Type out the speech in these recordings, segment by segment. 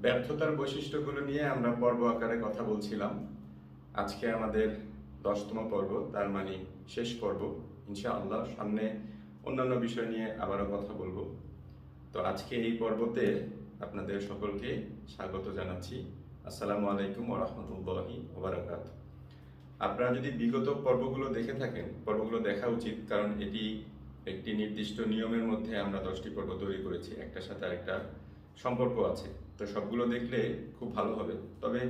ব্যর্থতার বৈশিষ্ট্যগুলো নিয়ে আমরা পর্ব আকারে কথা বলছিলাম। আজকে আমাদের 10তম পর্ব, তার মানে শেষ পর্ব। ইনশাআল্লাহ সামনে অন্যান্য বিষয় নিয়ে আবারও কথা বলবো। তো আজকে এই পর্বতে আপনাদের সকলকে স্বাগত জানাচ্ছি। আসসালামু আলাইকুম ওয়া রাহমাতুল্লাহি ওয়া বারাকাতুহু। আপনারা যদি বিগত পর্বগুলো দেখে থাকেন, পর্বগুলো দেখা উচিত, কারণ এটি একটি নির্দিষ্ট নিয়মের মধ্যে আমরা 10টি পর্ব তৈরি করেছি, একটার সাথে আরেকটা সম্পর্ক আছে। তো সবগুলো দেখলে খুব ভালো হবে। তবে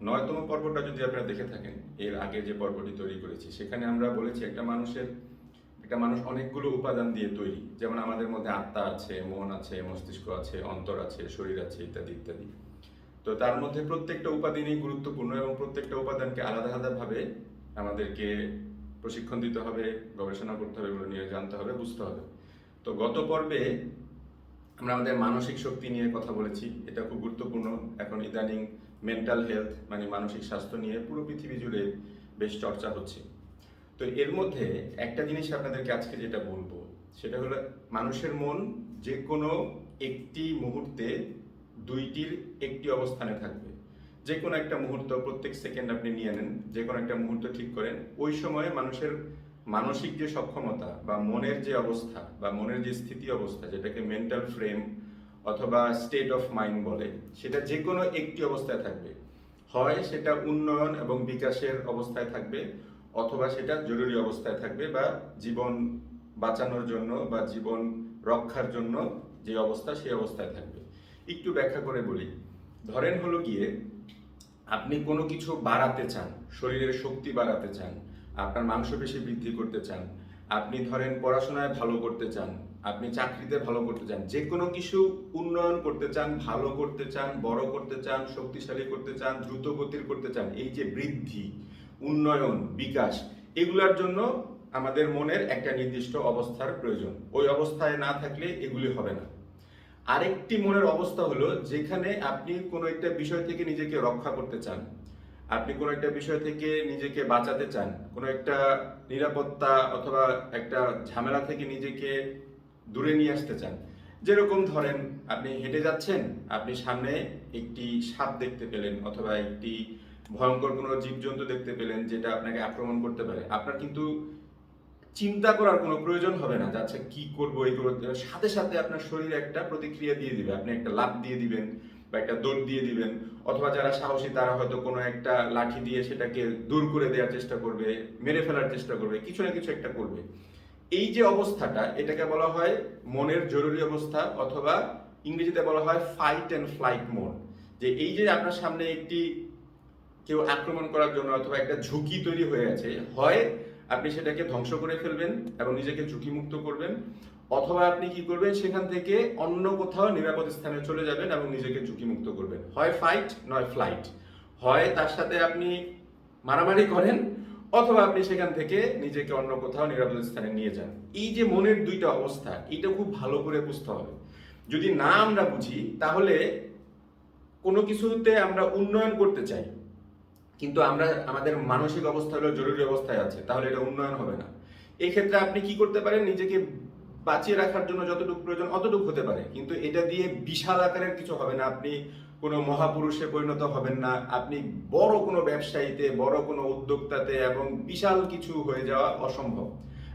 9তম পর্বটা যদি আপনারা দেখে থাকেন, এর আগে যে পর্বটি তৈরি করেছি, সেখানে আমরা বলেছি একটা মানুষ অনেকগুলো উপাদান দিয়ে তৈরি। যেমন আমাদের মধ্যে আত্মা আছে, মন আছে, মস্তিষ্ক আছে, অন্তর আছে, শরীর আছে, ইত্যাদি ইত্যাদি। তো তার মধ্যে প্রত্যেকটা উপাদানই গুরুত্বপূর্ণ এবং প্রত্যেকটা উপাদানকে আলাদা আলাদাভাবে আমাদেরকে প্রশিক্ষণ দিতে হবে, গবেষণা করতে হবে, এগুলো নিয়ে জানতে হবে, বুঝতে হবে। তো গত পর্বে আমরা আমাদের মানসিক শক্তি নিয়ে কথা বলেছি। এটা খুব গুরুত্বপূর্ণ। এখন ইদানিং মেন্টাল হেলথ মানে মানসিক স্বাস্থ্য নিয়ে পুরো পৃথিবী জুড়ে বেশ চর্চা হচ্ছে। তো এর মধ্যে একটা জিনিস আপনাদেরকে আজকে যেটা বলবো, সেটা হলো মানুষের মন যে কোনো একটি মুহূর্তে দুইটির একটি অবস্থানে থাকবে। যে কোনো একটা মুহূর্ত, প্রত্যেক সেকেন্ড আপনি নিয়ে নেন, যে কোনো একটা মুহূর্ত ঠিক করেন, ওই সময়ে মানুষের মানসিক যে সক্ষমতা বা মনের যে অবস্থা বা মনের যে স্থিতি অবস্থা, যেটাকে মেন্টাল ফ্রেম অথবা স্টেট অফ মাইন্ড বলে, সেটা যে কোনো একটি অবস্থায় থাকবে। হয় সেটা উন্নয়ন এবং বিকাশের অবস্থায় থাকবে, অথবা সেটা জরুরি অবস্থায় থাকবে, বা জীবন বাঁচানোর জন্য বা জীবন রক্ষার জন্য যে অবস্থা, সেই অবস্থায় থাকবে। একটু ব্যাখ্যা করে বলি। ধরেন হলো গিয়ে আপনি কোনো কিছু বাড়াতে চান, শরীরের শক্তি বাড়াতে চান, আপনার মাংসপেশি বৃদ্ধি করতে চান, আপনি ধরেন পড়াশোনায় ভালো করতে চান, আপনি চাকরিতে ভালো করতে চান, যে কোনো কিছু উন্নয়ন করতে চান, ভালো করতে চান, বড় করতে চান, শক্তিশালী করতে চান, দ্রুত গতির করতে চান, এই যে বৃদ্ধি, উন্নয়ন, বিকাশ, এগুলোর জন্য আমাদের মনের একটা নির্দিষ্ট অবস্থার প্রয়োজন। ওই অবস্থায় না থাকলে এগুলি হবে না। আরেকটি মনের অবস্থা হলো যেখানে আপনি কোনো একটা বিষয় থেকে নিজেকে রক্ষা করতে চান, আপনি কোনো একটা বিষয় থেকে নিজেকে বাঁচাতে চান, কোনো একটা নিরাপত্তা অথবা একটা ঝামেলা থেকে নিজেকে দূরে নিয়ে আসতে চান। যেরকম ধরেন আপনি হেঁটে যাচ্ছেন, আপনি সামনে একটি সাপ দেখতে পেলেন অথবা একটি ভয়ঙ্কর কোনো জীবজন্তু দেখতে পেলেন যেটা আপনাকে আক্রমণ করতে পারে। আপনার কিন্তু চিন্তা করার কোনো প্রয়োজন হবে না যে আচ্ছা কি করবো, এই করবো। সাথে সাথে আপনার শরীর একটা প্রতিক্রিয়া দিয়ে দিবে, আপনি একটা লাফ দিয়ে দিবেন বা একটা দৌড় দিয়ে দিবেন, অথবা যারা সাহসী তারা হয়তো কোনো একটা লাঠি দিয়ে সেটাকে দূর করে দেওয়ার চেষ্টা করবে, মেরে ফেলার চেষ্টা করবে, কিছু না কিছু একটা করবে। এই যে অবস্থাটা, এটাকে বলা হয় মনের জরুরি অবস্থা, অথবা ইংরেজিতে বলা হয় ফাইট অ্যান্ড ফ্লাইট মোড। যে এই যে আপনার সামনে একটি কেউ আক্রমণ করার জন্য অথবা একটা ঝুঁকি তৈরি হয়ে আছে, হয় আপনি সেটাকে ধ্বংস করে ফেলবেন এবং নিজেকে ঝুঁকিমুক্ত করবেন, অথবা আপনি কি করবেন, সেখান থেকে অন্য কোথাও নিরাপদ স্থানে চলে যাবেন এবং নিজেকে ঝুঁকিমুক্ত করবেন। হয় ফাইট নয় ফ্লাইট। হয় তার সাথে আপনি মারামারি করেন, অথবা আপনি সেখান থেকে নিজেকে অন্য কোথাও নিরাপদ স্থানে নিয়ে যান। এই যে মনের দুইটা অবস্থা, এটা খুব ভালো করে বুঝতে হবে। যদি না আমরা বুঝি, তাহলে কোনো কিছুতে আমরা উন্নয়ন করতে চাই, কিন্তু আমরা আমাদের মানসিক অবস্থা হলো জরুরি অবস্থায় আছে, তাহলে এটা উন্নয়ন হবে না। এই ক্ষেত্রে আপনি কি করতে পারেন, নিজেকে বাঁচিয়ে রাখার জন্য যতটুকু প্রয়োজন অতটুকু হতে পারে, কিন্তু এটা দিয়ে বিশাল আকারের কিছু হবে না। আপনি কোনো মহাপুরুষে পরিণত হবেন না, আপনি বড় কোনো ব্যবসায়ীতে, বড় কোনো উদ্যোক্তাতে এবং বিশাল কিছু হয়ে যাওয়া অসম্ভব।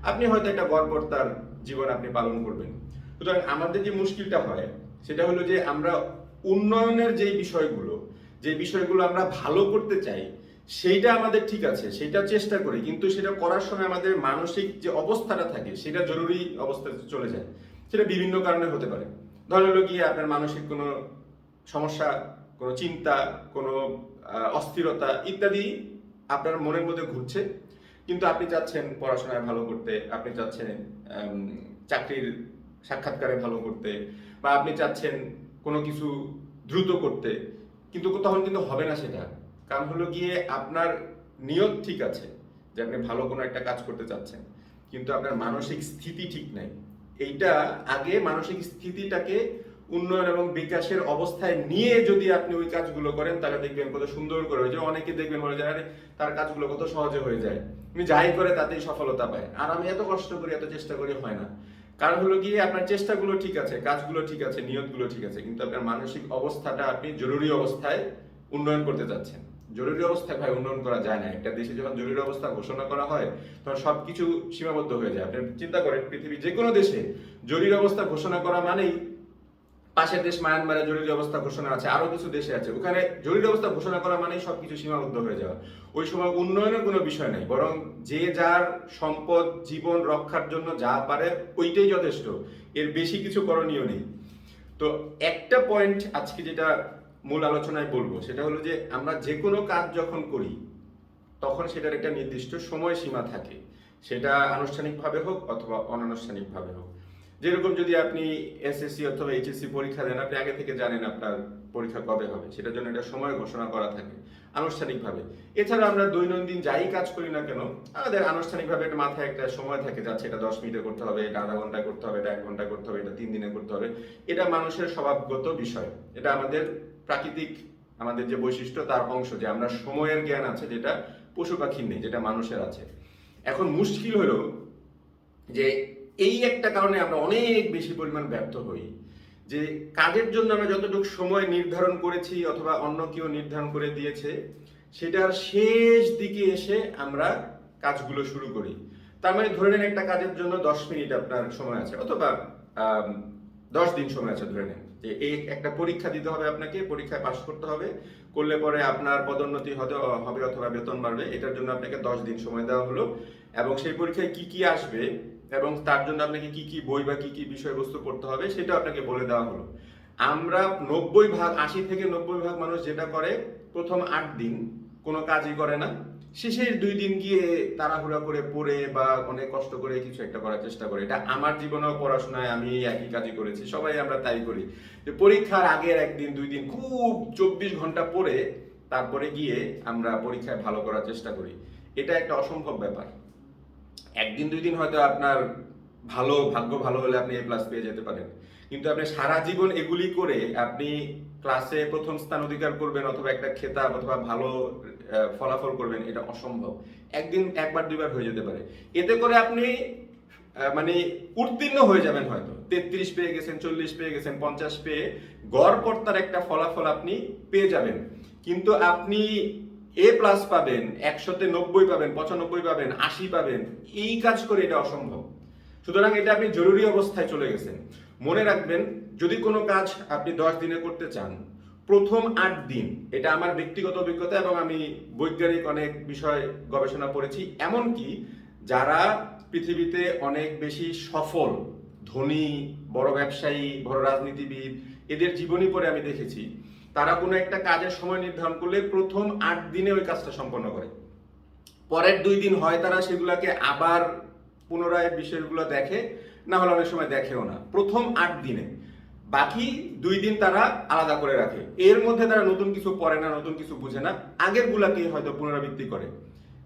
আপনি হয়তো একটা গড়পড়তার জীবন আপনি পালন করবেন। সুতরাং আমাদের যে মুশকিলটা হয়, সেটা হলো যে আমরা উন্নয়নের যে বিষয়গুলো আমরা ভালো করতে চাই, সেইটা আমাদের ঠিক আছে, সেটা চেষ্টা করি, কিন্তু সেটা করার সময় আমাদের মানসিক যে অবস্থাটা থাকে, সেটা জরুরি অবস্থায় চলে যায়। সেটা বিভিন্ন কারণে হতে পারে। ধরে হলো গিয়ে আপনার মানসিক কোনো সমস্যা, কোনো চিন্তা, কোনো অস্থিরতা ইত্যাদি আপনার মনের মধ্যে ঘুরছে, কিন্তু আপনি চাচ্ছেন পড়াশোনায় ভালো করতে, আপনি চাচ্ছেন চাকরির সাক্ষাৎকারে ভালো করতে, বা আপনি চাচ্ছেন কোনো কিছু দ্রুত করতে, কিন্তু তখন কিন্তু হবে না সেটা। কারণ হলো গিয়ে আপনার নিয়ত ঠিক আছে যে আপনি ভালো কোনো একটা কাজ করতে চাচ্ছেন, কিন্তু আপনার মানসিক স্থিতি ঠিক নাই। এইটা আগে মানসিক স্থিতিটাকে উন্নয়ন এবং বিকাশের অবস্থায় নিয়ে যদি আপনি ওই কাজগুলো করেন, তাহলে দেখবেন কত সুন্দর করে হয়ে যায়। অনেকে দেখবেন বলে যায় আরে তার কাজগুলো কত সহজে হয়ে যায়, তুমি যাই করে তাতেই সফলতা পায়, আর আমি এত কষ্ট করি, এত চেষ্টা করি, হয় না। কারণ হলো গিয়ে আপনার চেষ্টাগুলো ঠিক আছে, কাজগুলো ঠিক আছে, নিয়তগুলো ঠিক আছে, কিন্তু আপনার মানসিক অবস্থাটা আপনি জরুরি অবস্থায় উন্নয়ন করতে যাচ্ছেন। জরুরি অবস্থায় ভাই উন্নয়ন করা যায় না। একটা দেশে যখন জরুরি অবস্থা ঘোষণা করা হয় তখন সবকিছু সীমাবদ্ধ হয়ে যায়। আপনি চিন্তা করেন পৃথিবীর যে কোনো দেশে জরুরি অবস্থা ঘোষণা করা মানেই, পাশের দেশ মায়ানমারে জরুরি অবস্থা ঘোষণা আছে, আরো কিছু দেশে আছে, ওখানে জরুরি অবস্থা ঘোষণা করা মানেই সবকিছু সীমাবদ্ধ হয়ে যাওয়া। ওই সময় উন্নয়নের কোনো বিষয় নেই, বরং যে যার সম্পদ জীবন রক্ষার জন্য যা পারে ওইটাই যথেষ্ট, এর বেশি কিছু করণীয় নেই। তো একটা পয়েন্ট আজকে যেটা মূল আলোচনায় বলবো সেটা হলো যে আমরা যে কোনো কাজ যখন করি তখন সেটার একটা নির্দিষ্ট সময়সীমা থাকে, সেটা আনুষ্ঠানিকভাবে হোক অথবা অনানুষ্ঠানিকভাবে হোক। যেরকম যদি আপনি এসএসসি অথবা এইচএসসি পরীক্ষা দেন, আপনি আগে থেকে জানেন আপনার পরীক্ষা কবে হবে, সেটার জন্য একটা সময় ঘোষণা করা থাকে আনুষ্ঠানিকভাবে। এছাড়া আমরা দৈনন্দিন যাই কাজ করি না কেন, আমাদের আনুষ্ঠানিকভাবে একটা মাথায় একটা সময় থাকে, যাচ্ছে এটা 10 মিনিটে করতে হবে, এটা আধা ঘন্টায় করতে হবে, এটা 1 ঘন্টায় করতে হবে, এটা 3 দিনে করতে হবে। এটা মানুষের স্বভাবগত বিষয়, এটা আমাদের প্রাকৃতিক, আমাদের যে বৈশিষ্ট্য তার অংশ, যে আমরা সময়ের জ্ঞান আছে যেটা পশু পাখির নেই, যেটা মানুষের আছে। এখন মুশকিল হলো যে এই একটা কারণে আমরা অনেক বেশি পরিমাণ ব্যর্থ হই, যে কাজের জন্য আমরা যতটুকু সময় নির্ধারণ করেছি অথবা অন্য কেউ নির্ধারণ করে দিয়েছে, সেটার শেষ দিকে এসে আমরা কাজগুলো শুরু করি। তার মানে ধরে নেন একটা কাজের জন্য 10 মিনিট আপনার সময় আছে, অথবা 10 দিন সময় আছে। ধরে নেন যে এই একটা পরীক্ষা দিতে হবে, আপনাকে পরীক্ষায় পাশ করতে হবে, করলে পরে আপনার পদোন্নতি হবে অথবা বেতন বাড়বে, এটার জন্য আপনাকে 10 দিন সময় দেওয়া হলো। এবং সেই পরীক্ষায় কি কি আসবে এবং তার জন্য আপনাকে কি কি বই বা কি কি বিষয়বস্তু পড়তে হবে সেটা আপনাকে বলে দেওয়া হলো। আমরা 80 থেকে 90 ভাগ মানুষ যেটা করে, প্রথম 8 দিন কোনো কাজই করে না, শেষের 2 দিন গিয়ে তাড়াহুড়া করে পড়ে বা অনেক কষ্ট করে কিছু একটা করার চেষ্টা করে। এটা আমার জীবনেও পড়াশোনায় আমি একই কাজই করেছি, সবাই আমরা তাই করি, যে পরীক্ষার আগের 1 দিন 2 দিন খুব 24 ঘন্টা পড়ে তারপরে গিয়ে আমরা পরীক্ষায় ভালো করার চেষ্টা করি। এটা একটা অসম্ভব ব্যাপার। 1 দিন 2 দিন হয়তো আপনার ভাগ্য ভালো হলে আপনি A+ পেয়ে যেতে পারেন, কিন্তু আপনি সারা জীবন এগুলি করে আপনি ক্লাসে প্রথম স্থান অধিকার করবেন অথবা একটা খেতাব অথবা ভালো ফলাফল করবেন, এটা অসম্ভব। একদিন 1বার 2বার হয়ে যেতে পারে, এতে করে আপনি মানে উত্তীর্ণ হয়ে যাবেন, হয়তো 33 পেয়ে গেছেন, 40 পেয়ে গেছেন, 50 পেয়ে গড়পড়তার একটা ফলাফল আপনি পেয়ে যাবেন। কিন্তু আপনি A+ পাবেন, 100-তে 90 পাবেন, 95 পাবেন, 80 পাবেন, এই কাজ করে এটা অসম্ভব। সুতরাং এটা আপনি জরুরি অবস্থায় চলে গেছেন। মনে রাখবেন, যদি কোনো কাজ আপনি 10 দিনে করতে চান, প্রথম 8 দিন, এটা আমার ব্যক্তিগত অভিজ্ঞতা এবং আমি বৈজ্ঞানিক অনেক বিষয় গবেষণা করেছি, এমনকি যারা পৃথিবীতে অনেক বেশি সফল, ধনী, বড় ব্যবসায়ী, বড় রাজনীতিবিদ, এদের জীবনী পড়ে আমি দেখেছি, তারা কোনো একটা কাজের সময় নির্ধারণ করলে প্রথম 8 দিনে ওই কাজটা সম্পন্ন করে। পরের 2 দিন হয় তারা সেগুলাকে আবার পুনরায় বিষয়গুলো দেখে, না হলে অনেক সময় দেখেও না। প্রথম 8 দিনে, বাকি 2 দিন তারা আলাদা করে রাখে। এর মধ্যে তারা নতুন কিছু পড়ে না, নতুন কিছু বুঝে না, আগের গুলাকে হয়তো পুনরাবৃত্তি করে।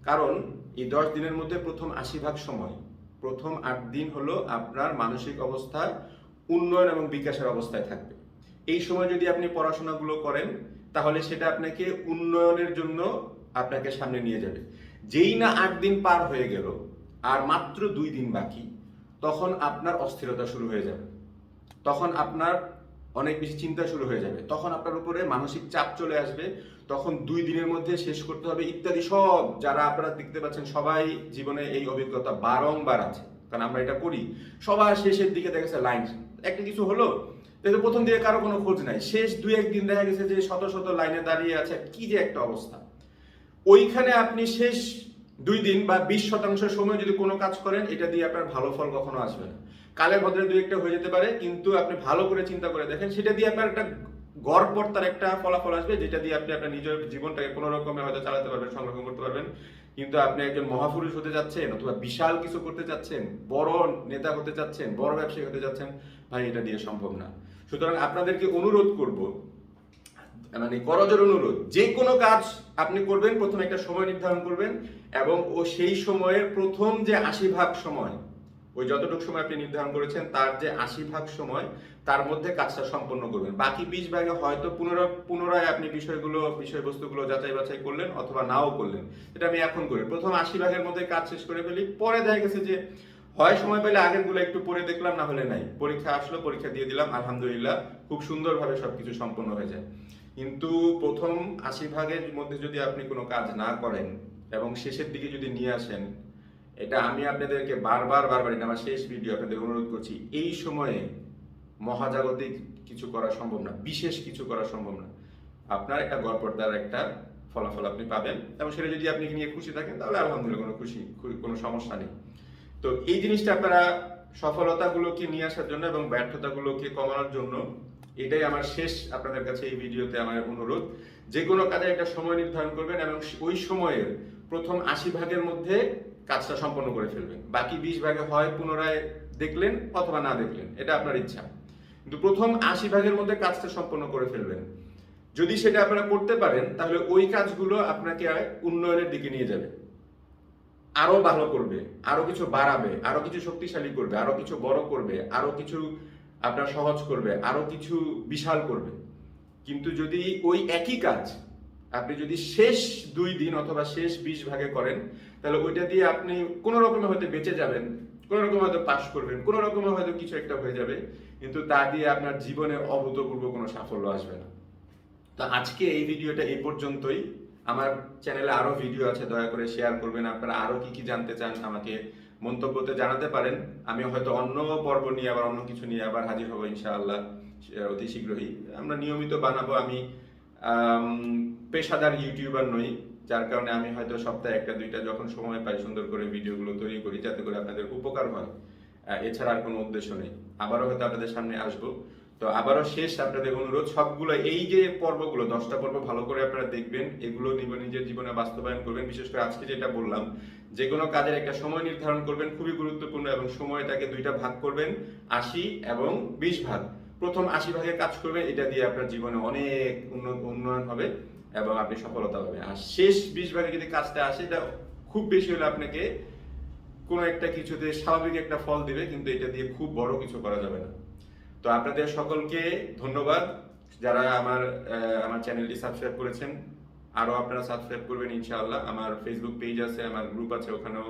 কারণ এই 10 দিনের মধ্যে প্রথম 80 ভাগ সময়, প্রথম 8 দিন হলো আপনার মানসিক অবস্থা উন্নয়ন এবং বিকাশের অবস্থায় থাকবে। এই সময় যদি আপনি পড়াশোনাগুলো করেন, তাহলে সেটা আপনাকে উন্নয়নের জন্য আপনাকে সামনে নিয়ে যাবে। যেই না 8 দিন পার হয়ে গেল আর মাত্র 2 দিন বাকি, তখন আপনার অস্থিরতা শুরু হয়ে যাবে, তখন আপনার অনেক বেশি চিন্তা শুরু হয়ে যাবে, তখন আপনার উপরে মানসিক চাপ চলে আসবে, তখন 2 দিনের মধ্যে শেষ করতে হবে ইত্যাদি। সব যারা আপনারা দেখতে পাচ্ছেন, সবাই জীবনে এই অভিজ্ঞতা বারংবার আছে, কারণ আমরা এটা করি। সবার শেষের দিকে দেখা গেছে লাইন, একটা কিছু হলো, কিন্তু প্রথম দিকে কারো কোনো খোঁজ নাই, শেষ 2-1 দিন দেখা গেছে যে শত শত লাইনে দাঁড়িয়ে আছে, কি যে একটা অবস্থা। ওইখানে আপনি শেষ 2 দিন বা 20% সময় যদি কোনো কাজ করেন, এটা দিয়ে আপনার ভালো ফল কখনো আসবে না। কালে ভদ্রে 2-1টা হয়ে যেতে পারে, কিন্তু আপনি ভালো করে চিন্তা করে দেখেন, সেটা দিয়ে আপনার একটা গড়পড়তার একটা ফলাফল আসবে, যেটা দিয়ে আপনি আপনার নিজের জীবনটাকে কোনো রকমে হয়তো চালাতে পারবেন, সংরক্ষণ করতে পারবেন। কিন্তু আপনি একজন মহাপুরুষ হতে যাচ্ছেন অথবা বিশাল কিছু করতে চাচ্ছেন, বড় নেতা হতে চাচ্ছেন, বড় ব্যবসায়ী হতে যাচ্ছেন, ভাই এটা দিয়ে সম্ভব না। সুতরাং আপনাদেরকে অনুরোধ করব, মানে করজোর অনুরোধ, যে কোনো কাজ আপনি করবেন প্রথমে একটা সময় নির্ধারণ করবেন, এবং সেই সময়ের প্রথম যে 80 ভাগ সময়, ওই যতটুকু সময় আপনি নির্ধারণ করেছেন তার যে 80 ভাগ সময়, তার মধ্যে কাজটা সম্পন্ন করবেন। বাকি 20 ভাগে হয়তো পুনরায় আপনি বিষয়বস্তুগুলো যাচাই বাছাই করলেন অথবা নাও করলেন, এটা আমি এখন করি। প্রথম 80 ভাগের মধ্যে কাজ শেষ করে ফেলি, পরে দেখা গেছে যে হয় সময় পেলে আগেরগুলো একটু পড়ে দেখলাম, না হলে নাই, পরীক্ষা আসলো পরীক্ষা দিয়ে দিলাম, আলহামদুলিল্লাহ খুব সুন্দরভাবে সবকিছু সম্পন্ন হয়ে যায়। কিন্তু প্রথম 80 ভাগের মধ্যে যদি আপনি কোনো কাজ না করেন এবং শেষের দিকে যদি নিয়ে আসেন, এটা আমি আপনাদেরকে বারবার এটা আমার শেষ ভিডিও আপনাদের অনুরোধ করছি, এই সময়ে মহাজাগতিক কিছু করা সম্ভব না, বিশেষ কিছু করা সম্ভব না। আপনার একটা গড়পড়তার একটা ফলাফল আপনি পাবেন, এবং সেটা যদি আপনি নিয়ে খুশি থাকেন তাহলে আলহামদুলিল্লাহ, কোনো সমস্যা নেই। তো এই জিনিসটা আপনারা সফলতাগুলোকে নিয়ে আসার জন্য এবং ব্যর্থতাগুলোকে কমানোর জন্য, এটাই আমার শেষ আপনাদের কাছে এই ভিডিওতে আমার অনুরোধ। যে কোনো কাজে একটা সময় নির্ধারণ করবেন এবং ওই সময়ের প্রথম 80 ভাগের মধ্যে কাজটা সম্পন্ন করে ফেলবেন। বাকি 20 ভাগে হয় পুনরায় দেখলেন অথবা না দেখলেন, এটা আপনার ইচ্ছা, কিন্তু প্রথম 80 ভাগের মধ্যে কাজটা সম্পন্ন করে ফেলবেন। যদি সেটা আপনারা করতে পারেন তাহলে ওই কাজগুলো আপনাকে উন্নয়নের দিকে নিয়ে যাবে, আরো ভালো করবে, আরো কিছু বাড়াবে, আরো কিছু শক্তিশালী করবে, আরো কিছু বড় করবে, আরো কিছু আপনার সহজ করবে, আরো কিছু বিশাল করবে। কিন্তু যদি ওই একই কাজ আপনি যদি শেষ 2 দিন অথবা শেষ 20 ভাগে করেন, তাহলে ওইটা দিয়ে আপনি কোনো রকমে হয়তো বেঁচে যাবেন, কোনো রকমে হয়তো পাশ করবেন, কোনো রকমে হয়তো কিছু একটা হয়ে যাবে, কিন্তু তা দিয়ে আপনার জীবনে অভূতপূর্ব কোনো সাফল্য আসবে না। তো আজকে এই ভিডিওটা এই পর্যন্তই। আমার চ্যানেলে আরো ভিডিও আছে, দয়া করে শেয়ার করবেন। আপনারা আরো কি কি জানতে চান আমাকে মন্তব্যতে জানাতে পারেন। আমি হয়তো অন্য পর্ব নিয়ে আবার অন্য কিছু নিয়ে আবার হাজির হব ইনশাআল্লাহ অতি শীঘ্রই। আমরা নিয়মিত বানাবো। আমি পেশাদার ইউটিউবার নই, যার কারণে আমি হয়তো সপ্তাহে 1-2টা যখন সময় পাই সুন্দর করে ভিডিওগুলো তৈরি করি, যাতে করে আপনাদের উপকার হয়। এছাড়া আর কোনো উদ্দেশ্য নেই। আবারও হয়তো আপনাদের সামনে আসবো। তো আবারও শেষ আপনাদের অনুরোধ, সবগুলো এই যে পর্বগুলো 10টা পর্ব ভালো করে আপনারা দেখবেন, এগুলো নিজের জীবনে বাস্তবায়ন করবেন। বিশেষ করে আজকে যেটা বললাম, যে কোনো কাজের একটা সময় নির্ধারণ করবেন, খুবই গুরুত্বপূর্ণ, এবং সময়টাকে 2টা ভাগ করবেন, 80 এবং 20 ভাগ। প্রথম 80 ভাগে কাজ করবেন, এটা দিয়ে আপনার জীবনে অনেক উন্নয়ন হবে এবং আপনি সফলতা পাবেন। আর শেষ 20 ভাগে যদি কাজটা আসে, এটা খুব বেশি হলে আপনাকে কোনো একটা কিছুতে স্বাভাবিক একটা ফল দিবে, কিন্তু এটা দিয়ে খুব বড় কিছু করা যাবে না। তো আপনাদের সকলকে ধন্যবাদ যারা আমার চ্যানেলটি সাবস্ক্রাইব করেছেন। আরও আপনারা সাবস্ক্রাইব করবেন ইনশাআল্লাহ। আমার ফেসবুক পেজ আছে, আমার গ্রুপ আছে, ওখানেও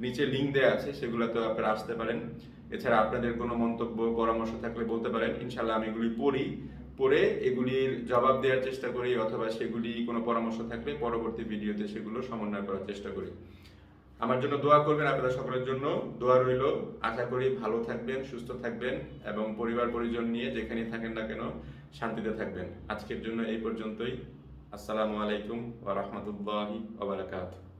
নিচে লিঙ্ক দেওয়া আছে, সেগুলোতেও আপনারা আসতে পারেন। এছাড়া আপনাদের কোনো মন্তব্য পরামর্শ থাকলে বলতে পারেন, ইনশাআল্লাহ আমি এগুলি পড়ে এগুলির জবাব দেওয়ার চেষ্টা করি, অথবা সেগুলি কোনো পরামর্শ থাকলে পরবর্তী ভিডিওতে সেগুলো সমন্বয় করার চেষ্টা করি। আমার জন্য দোয়া করবেন, আপনাদের সকলের জন্য দোয়া রইল। আশা করি ভালো থাকবেন, সুস্থ থাকবেন এবং পরিবার পরিজন নিয়ে যেখানে থাকেন না কেন শান্তিতে থাকবেন। আজকের জন্য এই পর্যন্তই। আসসালামু আলাইকুম ওয়া রাহমাতুল্লাহি ওয়া বারাকাতুহু।